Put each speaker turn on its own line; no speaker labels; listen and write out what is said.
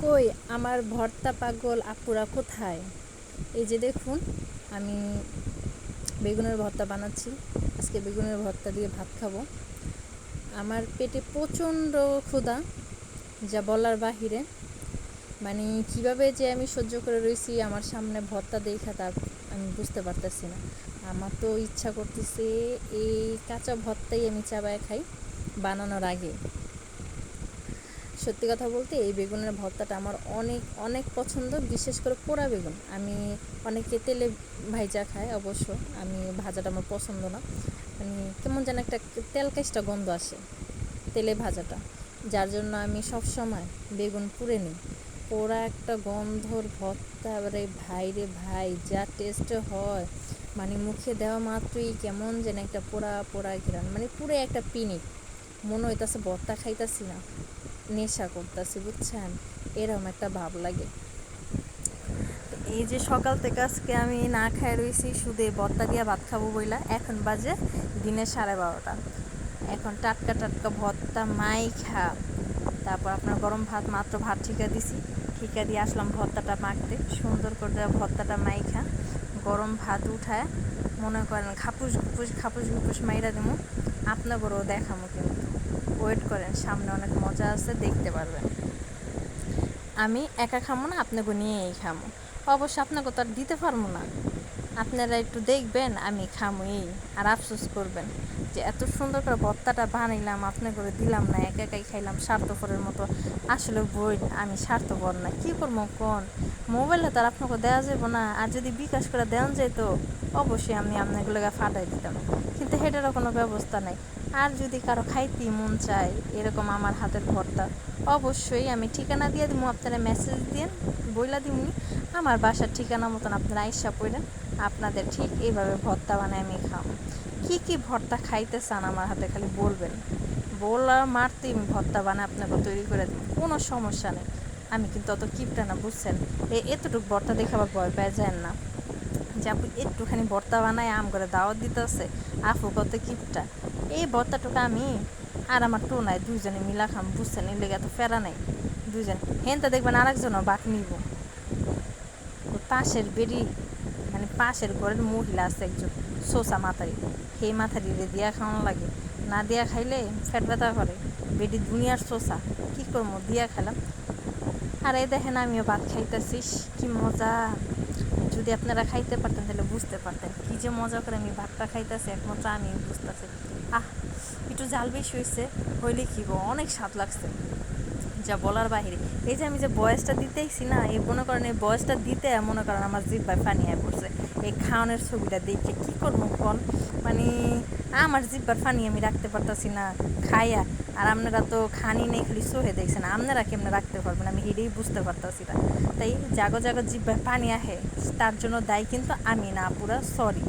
কই আমার ভর্তা পাগল আপুরা কোথায়? এই যে দেখুন, আমি বেগুনের ভর্তা বানাচ্ছি। আজকে বেগুনের ভর্তা দিয়ে ভাত খাবো। আমার পেটে প্রচণ্ড ক্ষুধা, যা বলার বাহিরে। মানে কিভাবে যে আমি সহ্য করে রয়েছি আমার সামনে ভর্তা দেখা, তার আমি বুঝতে পারতেছি না। আমার তো ইচ্ছা করতেছে এই কাঁচা ভর্তাই আমি চাবায় খাই বানানোর আগে। সত্যি কথা বলতে এই বেগুনের ভর্তাটা আমার অনেক অনেক পছন্দ, বিশেষ করে পোড়া বেগুন। আমি অনেকে তেলে ভাইজা খায়, অবশ্য আমি ভাজাটা আমার পছন্দ না। মানে কেমন যেন একটা তেল কাইচটা গন্ধ আসে তেলে ভাজাটা, যার জন্য আমি সব সময় বেগুন পুড়ে নিই। পোড়া একটা গন্ধর ভর্তা রে ভাই, রে ভাই, যা টেস্ট হয়! মানে মুখে দেওয়া মাত্রই কেমন যেন একটা পোড়া পোড়া ঘ্রাণ, মানে পুরো একটা পিনিক মনে হইতাছে ভর্তা খাইতাছি না, নেশা করতেছি, বুঝছেন? এরকম একটা ভাব লাগে। এই যে সকাল থেকে আজকে আমি না খাই রয়েছি, শুধু এই ভর্তা দিয়ে ভাত খাবো বইলা। এখন বাজে দিনের 12:30। এখন টাটকা টাটকা ভর্তা মাইখা, তারপর আপনার গরম ভাত, মাত্র ভাত ঠিকা দিছি, ঠিকা দিয়ে আসলাম ভর্তাটা মাখতে। সুন্দর করে ভর্তাটা মাইখা গরম ভাত উঠায় মনে করেন খাপুস ঘুপুস খাপুস ঘুপুস মাইরা দেবো। আপনাদেরও দেখামো, কিন্তু ওয়েট করেন, সামনে অনেক মজা আছে, দেখতে পারবেন। আমি একা খামো না, আপনাকে নিয়েই খামো। অবশ্য আপনাকে তো আর দিতে পারবো না, আপনারা একটু দেখবেন আমি খামো এই, আর আফসোস করবেন যে এত সুন্দর করে ভর্তাটা বানাইলাম, আপনি করে দিলাম না, একা একাই খাইলাম স্বার্থপরের মতো। আসলে বই আমি স্বার্থপর না, কী করবো কোন? মোবাইলে তো আর আপনাকে দেওয়া যাবো না, আর যদি বিকাশ করে দেওয়া যেত অবশ্যই আমি আপনাগুলোকে ফাটাই দিতাম, কিন্তু সেটারও কোনো ব্যবস্থা নাই। আর যদি কারো খাইতে মন চায় এরকম আমার হাতের ভর্তা, অবশ্যই আমি ঠিকানা দিয়ে দিব, আপনারা মেসেজ দিন, বইলা দিমনি আমার বাসার ঠিকানা মতন আপনারা আইসা পড়েন। আপনাদের ঠিক এইভাবে ভর্তা বানায় আমি খাম। কি কি ভর্তা খাইতে চান আমার হাতে খালি বলবেন, বলার মারতেই আমি ভর্তা বানায় আপনাকে তৈরি করে দেব, কোনো সমস্যা নেই। আমি কিন্তু অত কিপটা না, বুঝছেন? এতটুকু ভর্তা দেখে আবার ভয় পেয়ে যায় না যে আপু একটুখানি ভর্তা বানায় আম করে দাওয়াত দিতে আছে, আপু কত কিপটা। এই ভর্তাটুকু আমি আর আমার টোনায় দুজনে মিলা খাম, বুঝছেন? এর লেগে এত ফেরা নেই। দুজন হেনটা দেখবেন আরেকজনও বাক নিব। পাশের বেরি, মানে পাশের ঘরের মহিলা আছে একজন শোষা মাথারি, সেই মাথারিরে দিয়া খাওয়ানো লাগে, না দিয়া খাইলে ফ্যাট ব্যথা করে। বেডি দুনিয়ার শোষা, কী করবো, দিয়া খেলাম। আর এই দেখেন আমিও ভাত খাইতেছিস, কি মজা! যদি আপনারা খাইতে পারতেন তাহলে বুঝতে পারতেন কী যে মজা করে আমি ভাতটা খাইতেছি, একমাত্র আমি বুঝতেছি। আহ, একটু জাল বেশি হয়েছে, হইলে কি গো, অনেক স্বাদ লাগছে, যা বলার বাহিরে। এই যে আমি যে বয়সটা দিতেইছি না, এই মনে করেন এই বয়সটা দিতে মনে করেন আমার জিব্বায় পানি হয়ে পড়ছে এই খাওয়ানোর ছবিটা দেখে। কী করবো কোন? মানে আমার জিব্বার পানি আমি রাখতে পারতাছি না খাইয়া। আর আপনারা তো খানি নেই, খালি সোহে দেখছেন, আপনারা কেমনে রাখতে পারবেন আমি এটাই বুঝতে পারতাছি না। তাই জাগো জাগো জিব্বায় পানি আহে, তার জন্য দায়ী কিন্তু আমি না, পুরা সরি।